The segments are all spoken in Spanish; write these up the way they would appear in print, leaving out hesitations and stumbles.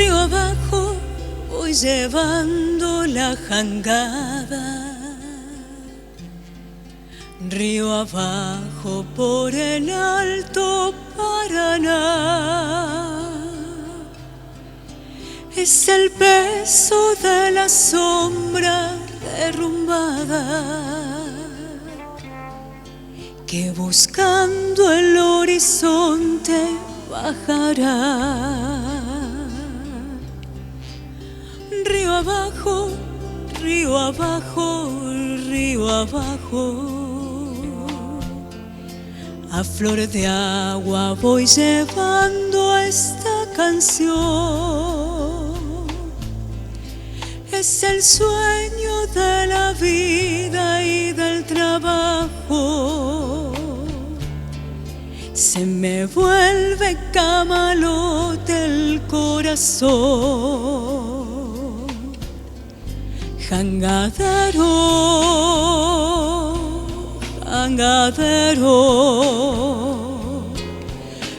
Río abajo voy llevando la jangada. Río abajo por el Alto Paraná. Es el peso de la sombra derrumbada que buscando el horizonte bajará. Río abajo, río abajo, río abajo. A flor de agua voy llevando esta canción. Es el sueño de la vida y del trabajo. Se me vuelve camalote el corazón. Jangadero, jangadero,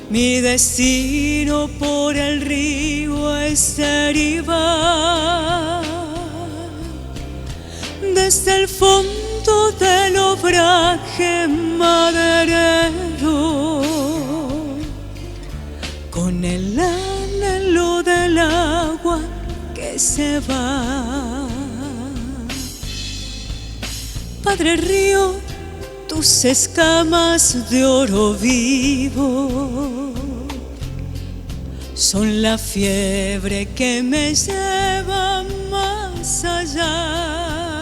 mi destino por el río es derivar. Desde el fondo del obraje maderero, con el anhelo del agua que se va. Padre río, tus escamas de oro vivo son la fiebre que me lleva más allá.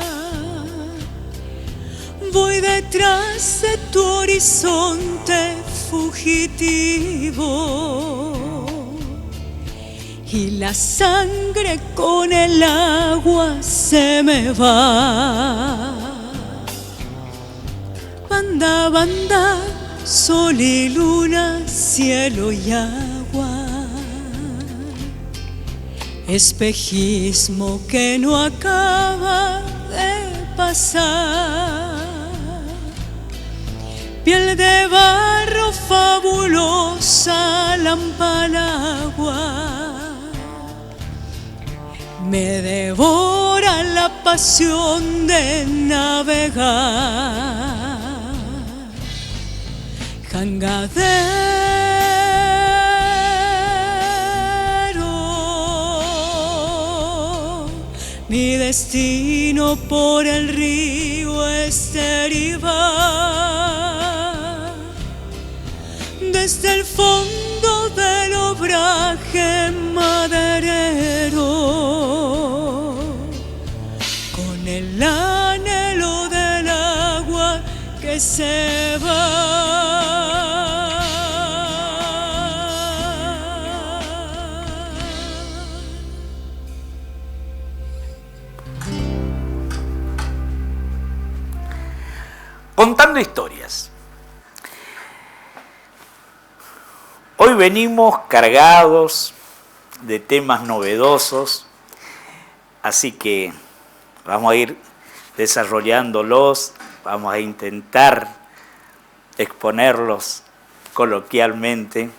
Voy detrás de tu horizonte fugitivo y la sangre con el agua se me va. Banda, banda, sol y luna, cielo y agua, espejismo que no acaba de pasar. Piel de barro fabulosa, lámpara al agua, me devora la pasión de navegar. Jangadero, mi destino por el río es derivar. Desde el fondo del obraje maderero, con el anhelo del agua que se va. Contando historias. Hoy venimos cargados de temas novedosos, así que vamos a ir desarrollándolos, vamos a intentar exponerlos coloquialmente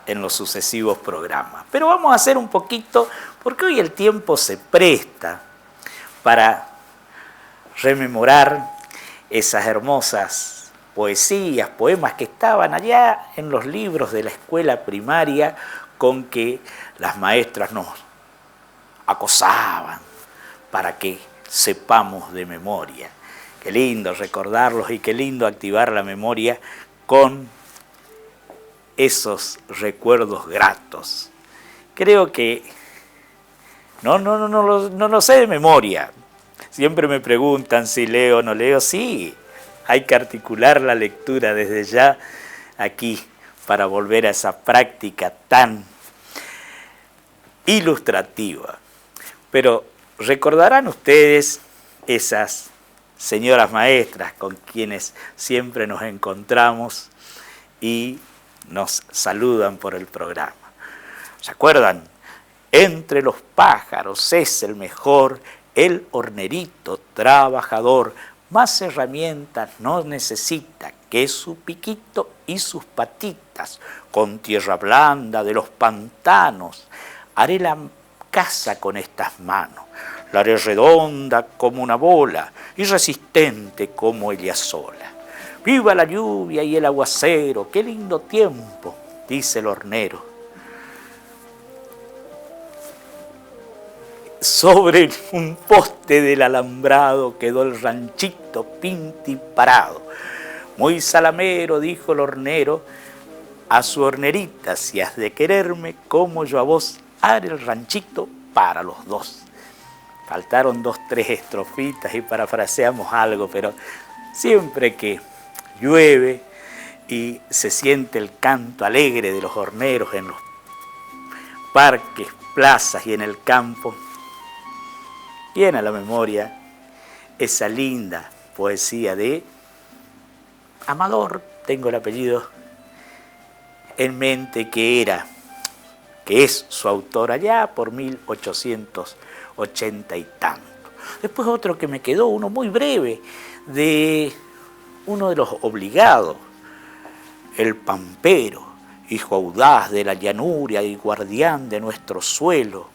en los sucesivos programas. Pero vamos a hacer un poquito, porque hoy el tiempo se presta para rememorar esas hermosas poesías, poemas que estaban allá en los libros de la escuela primaria con que las maestras nos acosaban para que sepamos de memoria. Qué lindo recordarlos y qué lindo activar la memoria con esos recuerdos gratos. Creo que no lo sé de memoria. Siempre me preguntan si leo o no leo. Sí, hay que articular la lectura desde ya aquí para volver a esa práctica tan ilustrativa. Pero recordarán ustedes esas señoras maestras con quienes siempre nos encontramos y nos saludan por el programa. ¿Se acuerdan? Entre los pájaros es el mejor, el hornerito trabajador, más herramientas no necesita que su piquito y sus patitas. Con tierra blanda de los pantanos haré la casa con estas manos. La haré redonda como una bola y resistente como ella sola. Viva la lluvia y el aguacero, qué lindo tiempo, dice el hornero. Sobre un poste del alambrado quedó el ranchito pinti parado. Muy salamero, dijo el hornero, a su hornerita, si has de quererme como yo a vos, haré el ranchito para los dos. Faltaron 2, 3 estrofitas y parafraseamos algo, pero siempre que llueve y se siente el canto alegre de los horneros en los parques, plazas y en el campo, viene a la memoria esa linda poesía de Amador, tengo el apellido en mente, que es su autor allá por 1880 y tanto. Después otro que me quedó, uno muy breve, de uno de los obligados, el pampero, hijo audaz de la llanura y guardián de nuestro suelo.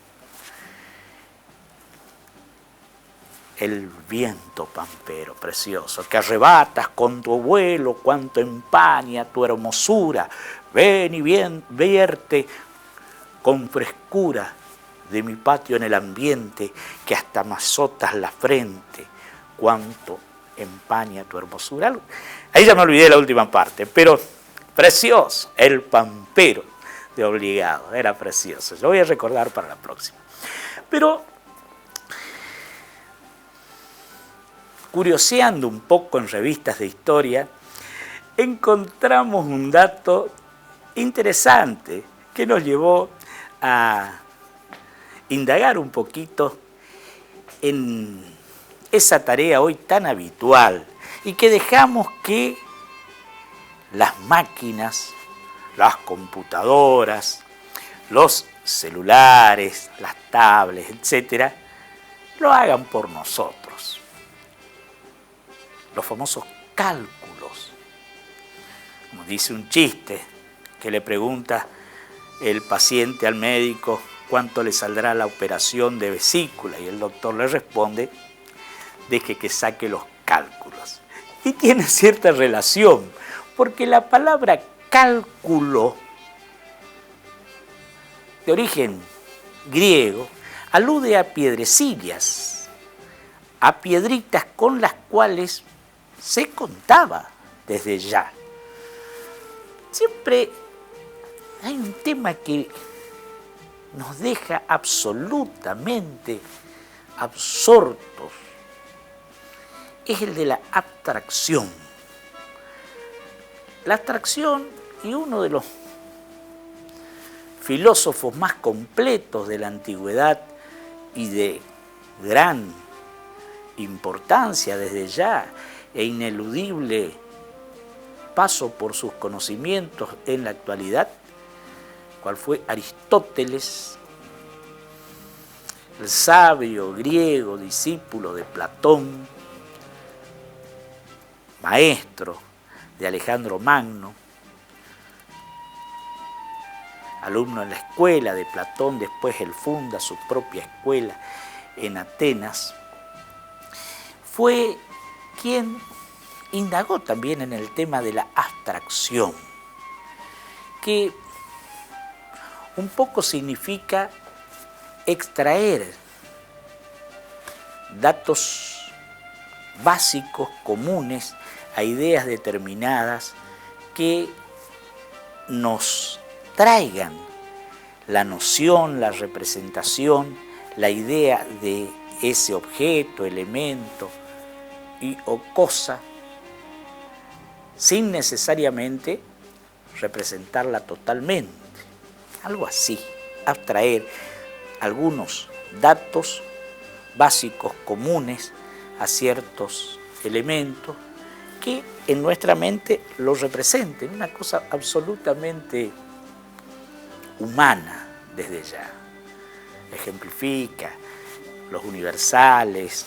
El viento pampero precioso, que arrebatas con tu vuelo cuanto empaña tu hermosura. Ven y vierte con frescura de mi patio en el ambiente, que hasta me azotas la frente, cuanto empaña tu hermosura. Ahí ya me olvidé de la última parte, pero precioso, el pampero de obligado, era precioso. Lo voy a recordar para la próxima. Pero curioseando un poco en revistas de historia, encontramos un dato interesante que nos llevó a indagar un poquito en esa tarea hoy tan habitual y que dejamos que las máquinas, las computadoras, los celulares, las tablets, etcétera, lo hagan por nosotros. Los famosos cálculos. Como dice un chiste que le pregunta el paciente al médico cuánto le saldrá la operación de vesícula, y el doctor le responde: deje que saque los cálculos. Y tiene cierta relación, porque la palabra cálculo, de origen griego, alude a piedrecillas, a piedritas con las cuales se contaba desde ya. Siempre hay un tema que nos deja absolutamente absortos. Es el de la abstracción. La abstracción, y uno de los filósofos más completos de la antigüedad y de gran importancia desde ya e ineludible paso por sus conocimientos en la actualidad, cual fue Aristóteles, el sabio griego, discípulo de Platón, maestro de Alejandro Magno, alumno en la escuela de Platón. Después él funda su propia escuela en Atenas. Fue quien indagó también en el tema de la abstracción, que un poco significa extraer datos básicos, comunes a ideas determinadas, que nos traigan la noción, la representación, la idea de ese objeto, elemento o cosa, sin necesariamente representarla totalmente. Algo así, abstraer algunos datos básicos comunes a ciertos elementos que en nuestra mente los representen, una cosa absolutamente humana desde ya. Ejemplifica los universales,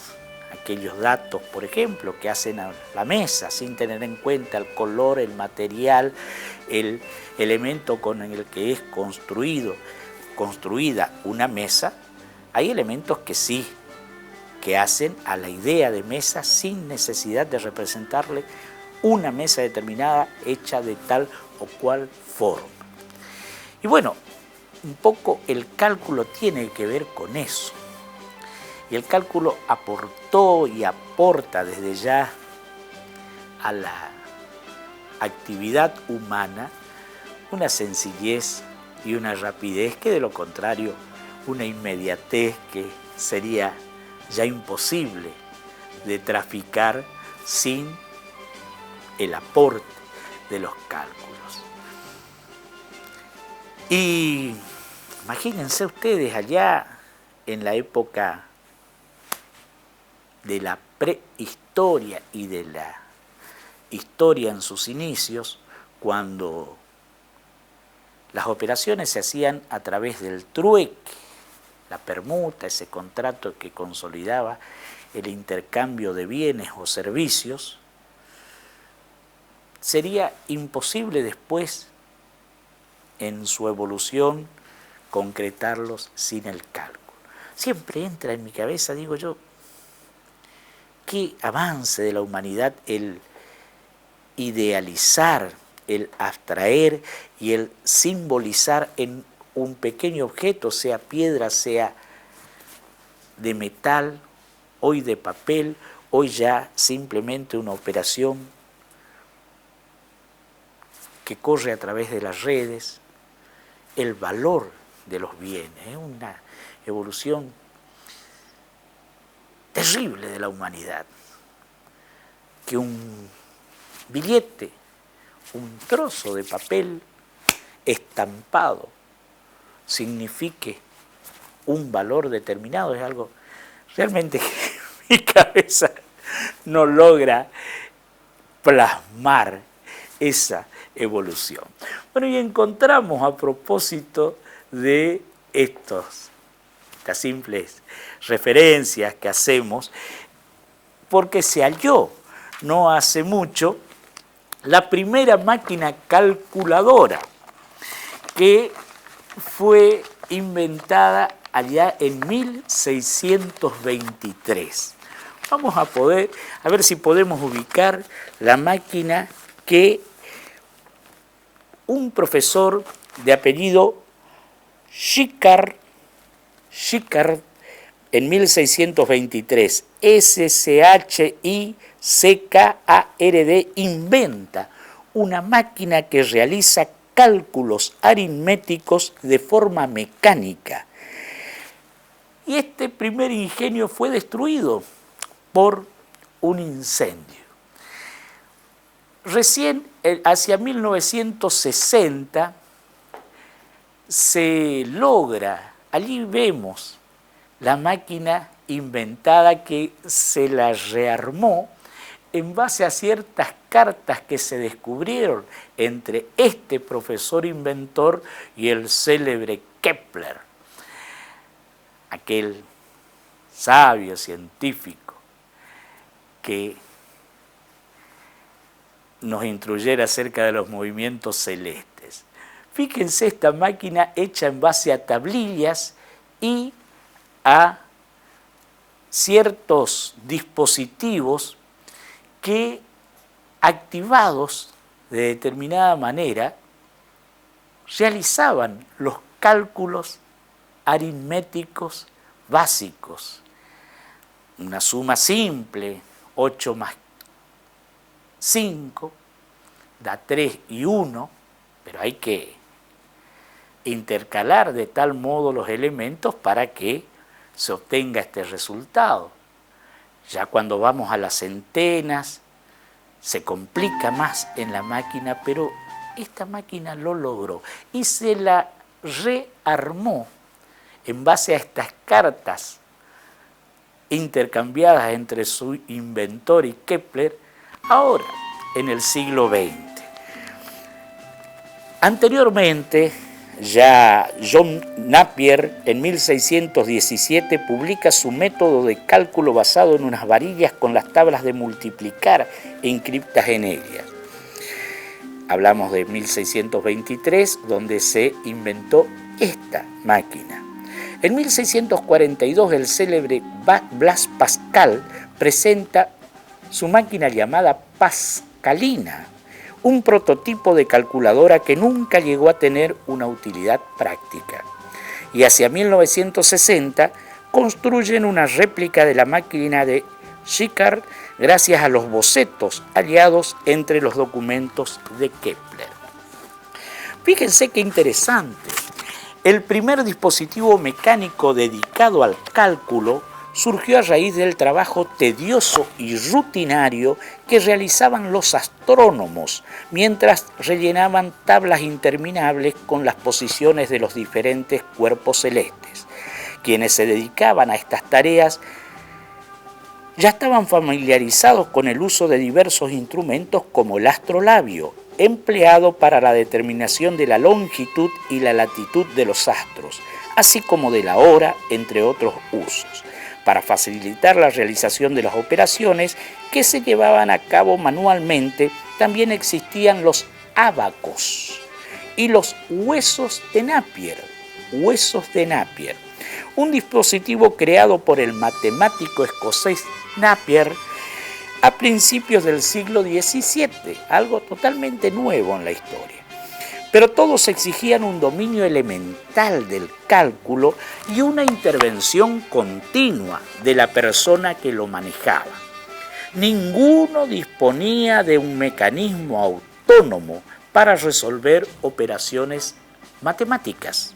aquellos datos, por ejemplo, que hacen a la mesa sin tener en cuenta el color, el material, el elemento con el que es construida una mesa, hay elementos que sí, que hacen a la idea de mesa sin necesidad de representarle una mesa determinada hecha de tal o cual forma. Y bueno, un poco el cálculo tiene que ver con eso. Y el cálculo aportó y aporta desde ya a la actividad humana una sencillez y una rapidez que, de lo contrario, una inmediatez que sería ya imposible de traficar sin el aporte de los cálculos. Y imagínense ustedes allá en la época de la prehistoria y de la historia en sus inicios, cuando las operaciones se hacían a través del trueque, la permuta, ese contrato que consolidaba el intercambio de bienes o servicios, sería imposible después, en su evolución, concretarlos sin el cálculo. Siempre entra en mi cabeza, digo yo, qué avance de la humanidad el idealizar, el abstraer y el simbolizar en un pequeño objeto, sea piedra, sea de metal, hoy de papel, hoy ya simplemente una operación que corre a través de las redes, el valor de los bienes, una evolución terrible de la humanidad, que un billete, un trozo de papel estampado signifique un valor determinado, es algo realmente que mi cabeza no logra plasmar esa evolución. Bueno, y encontramos, a propósito de estas simples referencias que hacemos, porque se halló no hace mucho la primera máquina calculadora que fue inventada allá en 1623. Vamos a ver si podemos ubicar la máquina que un profesor de apellido Schickard en 1623, Schickard, inventa una máquina que realiza cálculos aritméticos de forma mecánica. Y este primer ingenio fue destruido por un incendio. Recién, hacia 1960, se logra, allí vemos la máquina inventada que se la rearmó en base a ciertas cartas que se descubrieron entre este profesor inventor y el célebre Kepler, aquel sabio científico que nos instruyera acerca de los movimientos celestes. Fíjense esta máquina hecha en base a tablillas y a ciertos dispositivos que, activados de determinada manera, realizaban los cálculos aritméticos básicos. Una suma simple, 8 más 5, da 3 y 1, pero hay que intercalar de tal modo los elementos para que se obtenga este resultado. Ya cuando vamos a las centenas, se complica más en la máquina, pero esta máquina lo logró y se la rearmó en base a estas cartas intercambiadas entre su inventor y Kepler, ahora en el siglo XX. Anteriormente, ya John Napier en 1617 publica su método de cálculo basado en unas varillas con las tablas de multiplicar inscriptas en ellas. Hablamos de 1623, donde se inventó esta máquina. En 1642 el célebre Blaise Pascal presenta su máquina llamada Pascalina, un prototipo de calculadora que nunca llegó a tener una utilidad práctica. Y hacia 1960 construyen una réplica de la máquina de Schickard gracias a los bocetos hallados entre los documentos de Kepler. Fíjense qué interesante. El primer dispositivo mecánico dedicado al cálculo surgió a raíz del trabajo tedioso y rutinario que realizaban los astrónomos mientras rellenaban tablas interminables con las posiciones de los diferentes cuerpos celestes. Quienes se dedicaban a estas tareas ya estaban familiarizados con el uso de diversos instrumentos como el astrolabio, empleado para la determinación de la longitud y la latitud de los astros, así como de la hora, entre otros usos, para facilitar la realización de las operaciones que se llevaban a cabo manualmente. También existían los ábacos y los huesos de Napier, un dispositivo creado por el matemático escocés Napier a principios del siglo XVII, algo totalmente nuevo en la historia. Pero todos exigían un dominio elemental del cálculo y una intervención continua de la persona que lo manejaba. Ninguno disponía de un mecanismo autónomo para resolver operaciones matemáticas.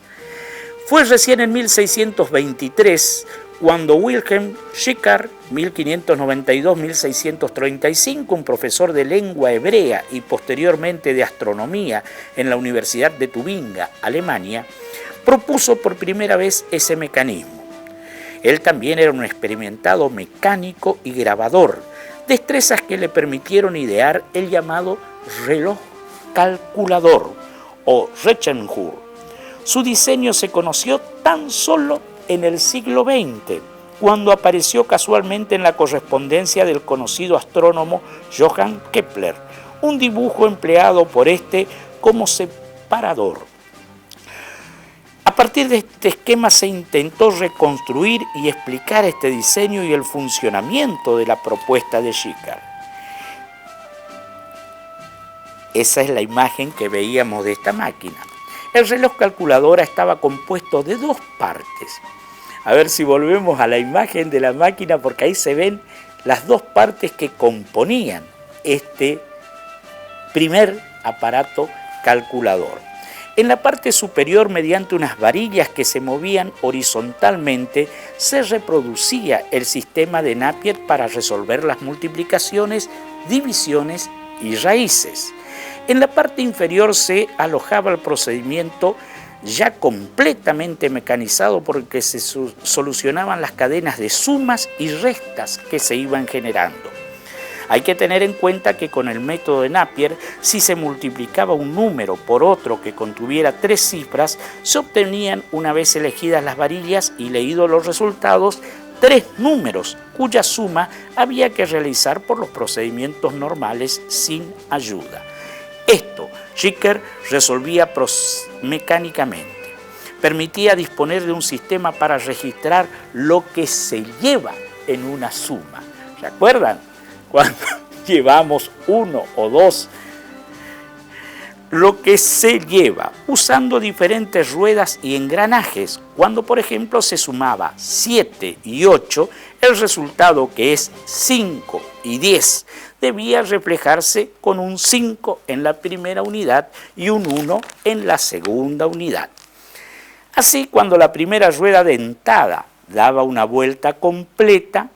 Fue recién en 1623 cuando Wilhelm Schickard, 1592-1635, un profesor de lengua hebrea y posteriormente de astronomía en la Universidad de Tubinga, Alemania, propuso por primera vez ese mecanismo. Él también era un experimentado mecánico y grabador, destrezas que le permitieron idear el llamado reloj calculador o Rechenuhr. Su diseño se conoció tan solo en el siglo XX, cuando apareció casualmente en la correspondencia del conocido astrónomo Johann Kepler, un dibujo empleado por este como separador. A partir de este esquema se intentó reconstruir y explicar este diseño y el funcionamiento de la propuesta de Schickard. Esa es la imagen que veíamos de esta máquina. El reloj calculadora estaba compuesto de dos partes. A ver si volvemos a la imagen de la máquina, porque ahí se ven las dos partes que componían este primer aparato calculador. En la parte superior, mediante unas varillas que se movían horizontalmente, se reproducía el sistema de Napier para resolver las multiplicaciones, divisiones y raíces. En la parte inferior se alojaba el procedimiento ya completamente mecanizado por el que se solucionaban las cadenas de sumas y restas que se iban generando. Hay que tener en cuenta que con el método de Napier, si se multiplicaba un número por otro que contuviera 3 cifras, se obtenían, una vez elegidas las varillas y leídos los resultados, 3 números, cuya suma había que realizar por los procedimientos normales sin ayuda. Esto Schickard resolvía mecánicamente. Permitía disponer de un sistema para registrar lo que se lleva en una suma. ¿Se acuerdan? Cuando llevamos 1 o 2, lo que se lleva, usando diferentes ruedas y engranajes. Cuando, por ejemplo, se sumaba 7 y 8, el resultado, que es 5 y 10, debía reflejarse con un 5 en la primera unidad y un 1 en la segunda unidad. Así, cuando la primera rueda dentada daba una vuelta completa,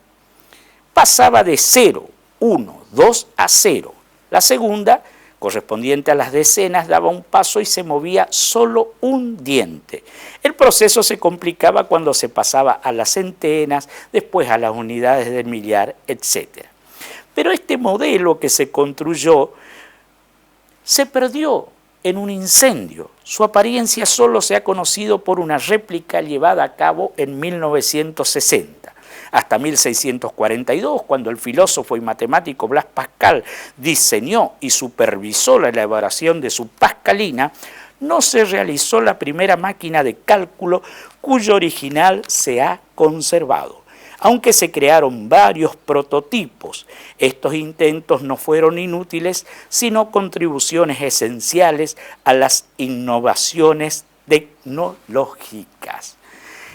pasaba de 0, 1, 2 a 0. La segunda, correspondiente a las decenas, daba un paso y se movía solo un diente. El proceso se complicaba cuando se pasaba a las centenas, después a las unidades del millar, etc. Pero este modelo que se construyó se perdió en un incendio. Su apariencia solo se ha conocido por una réplica llevada a cabo en 1960. Hasta 1642, cuando el filósofo y matemático Blaise Pascal diseñó y supervisó la elaboración de su Pascalina, no se realizó la primera máquina de cálculo cuyo original se ha conservado. Aunque se crearon varios prototipos, estos intentos no fueron inútiles, sino contribuciones esenciales a las innovaciones tecnológicas.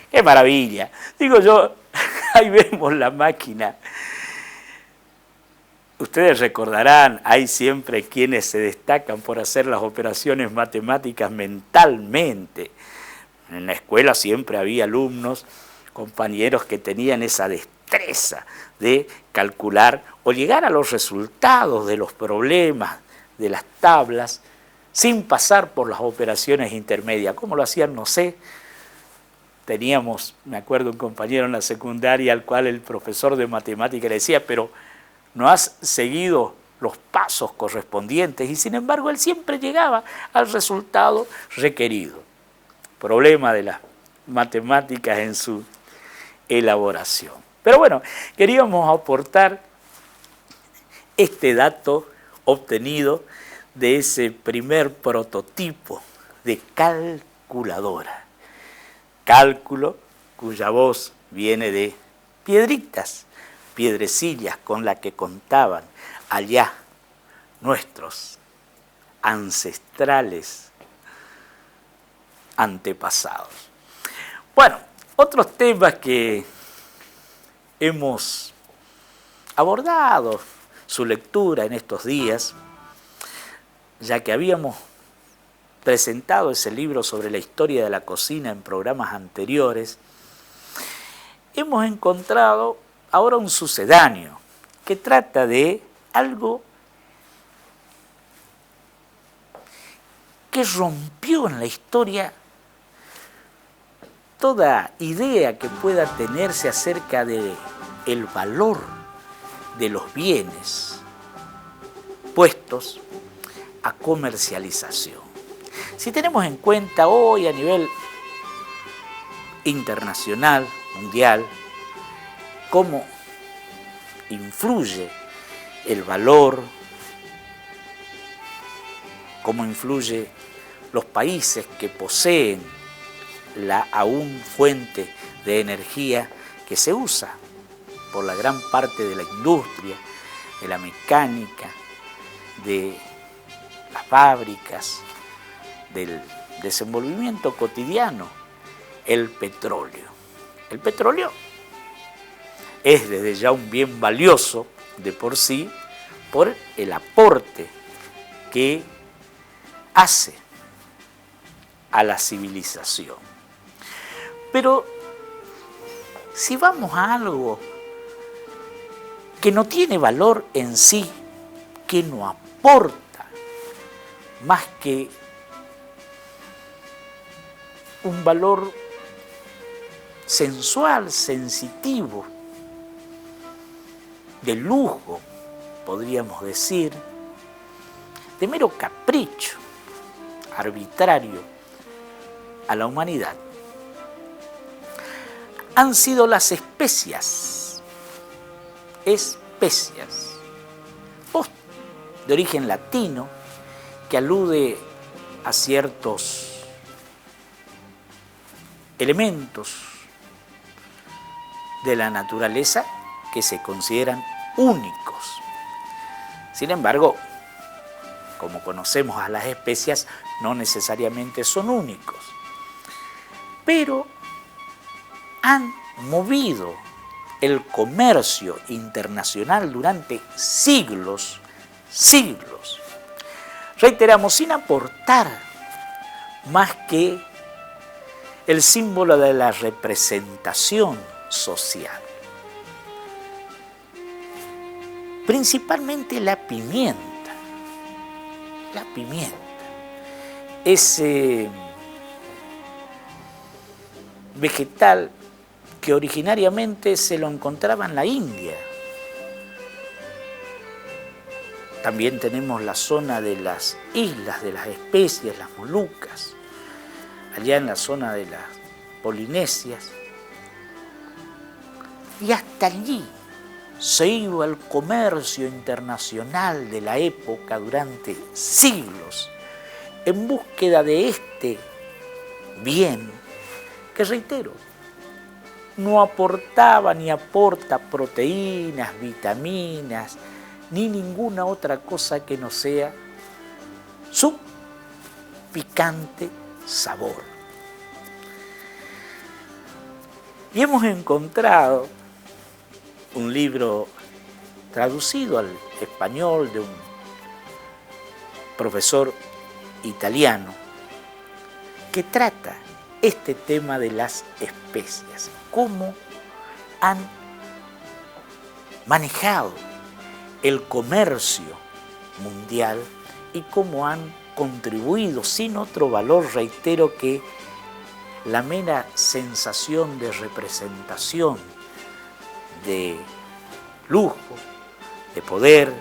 ¡Qué maravilla! Digo yo, ahí vemos la máquina. Ustedes recordarán, hay siempre quienes se destacan por hacer las operaciones matemáticas mentalmente. En la escuela siempre había alumnos, compañeros que tenían esa destreza de calcular o llegar a los resultados de los problemas, de las tablas, sin pasar por las operaciones intermedias. ¿Cómo lo hacían? No sé. Teníamos, me acuerdo, un compañero en la secundaria al cual el profesor de matemática le decía, pero no has seguido los pasos correspondientes, y sin embargo él siempre llegaba al resultado requerido. Problema de las matemáticas en su elaboración. Pero bueno, queríamos aportar este dato obtenido de ese primer prototipo de calculadora. Cálculo cuya voz viene de piedritas, piedrecillas con las que contaban allá nuestros ancestrales antepasados. Bueno, otros temas que hemos abordado su lectura en estos días, ya que habíamos presentado ese libro sobre la historia de la cocina en programas anteriores, hemos encontrado ahora un sucedáneo que trata de algo que rompió en la historia toda idea que pueda tenerse acerca de el valor de los bienes puestos a comercialización. Si tenemos en cuenta hoy a nivel internacional, mundial, cómo influye el valor, cómo influye los países que poseen la aún fuente de energía que se usa por la gran parte de la industria, de la mecánica, de las fábricas, del desenvolvimiento cotidiano, el petróleo. El petróleo es desde ya un bien valioso de por sí por el aporte que hace a la civilización. Pero si vamos a algo que no tiene valor en sí, que no aporta más que un valor sensual, sensitivo, de lujo, podríamos decir, de mero capricho arbitrario a la humanidad, han sido las especias, voz de origen latino que alude a ciertos elementos de la naturaleza que se consideran únicos. Sin embargo, como conocemos a las especias, no necesariamente son únicos, pero han movido el comercio internacional durante siglos. Reiteramos, sin aportar más que el símbolo de la representación social. Principalmente la pimienta. Ese vegetal que originariamente se lo encontraba en la India. También tenemos la zona de las islas de las especias, las Molucas, allá en la zona de las Polinesias. Y hasta allí se iba el comercio internacional de la época durante siglos. en búsqueda de este bien que, reitero, no aportaba ni aporta proteínas, vitaminas, ni ninguna otra cosa que no sea su picante sabor. Y hemos encontrado un libro traducido al español de un profesor italiano que trata este tema de las especias, cómo han manejado el comercio mundial y cómo han contribuido sin otro valor, reitero, que la mera sensación de representación, de lujo, de poder,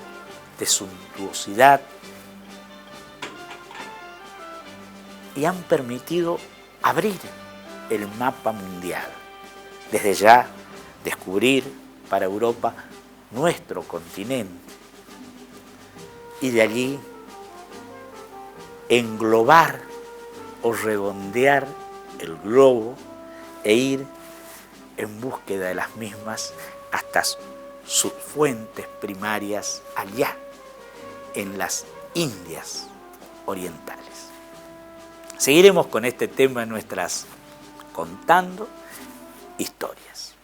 de suntuosidad, y han permitido abrir el mapa mundial, desde ya descubrir para Europa nuestro continente y de allí englobar o redondear el globo e ir en búsqueda de las mismas hasta sus fuentes primarias allá en las Indias orientales. Seguiremos con este tema en nuestras Contando Historias.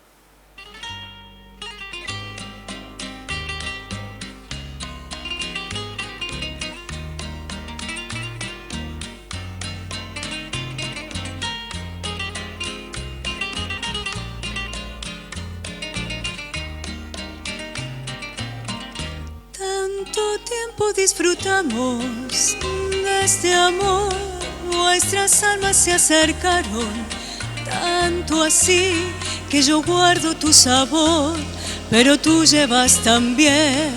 Tanto tiempo disfrutamos de este amor, nuestras almas se acercaron, tanto así que yo guardo tu sabor, pero tú llevas también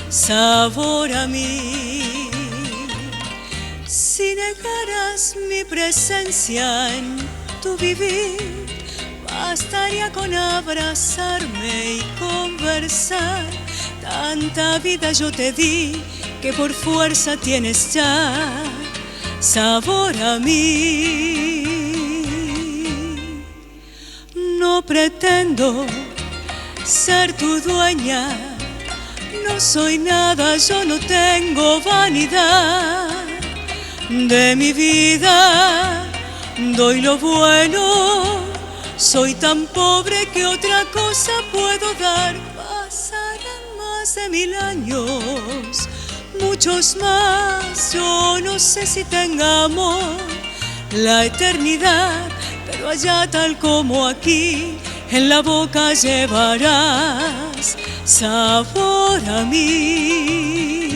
sabor a mí. Si negaras mi presencia en tu vivir, bastaría con abrazarme y conversar. Tanta vida yo te di que por fuerza tienes ya sabor a mí. No pretendo ser tu dueña, no soy nada, yo no tengo vanidad. De mi vida doy lo bueno, soy tan pobre que otra cosa puedo dar. Pasarán más de 1000 años, muchos más, yo no sé si tengamos la eternidad, pero allá tal como aquí, en la boca llevarás sabor a mí.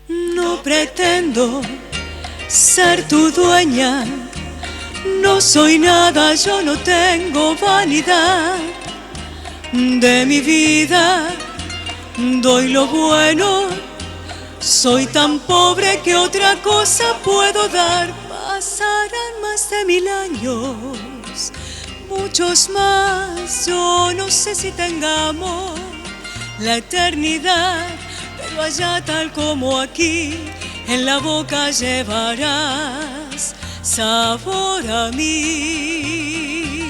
No pretendo ser tu dueña, no soy nada, yo no tengo vanidad. De mi vida doy lo bueno, soy tan pobre que otra cosa puedo dar. Pasarán más de 1000 años, muchos más, yo no sé si tengamos la eternidad, pero allá tal como aquí, en la boca llevarás sabor a mí.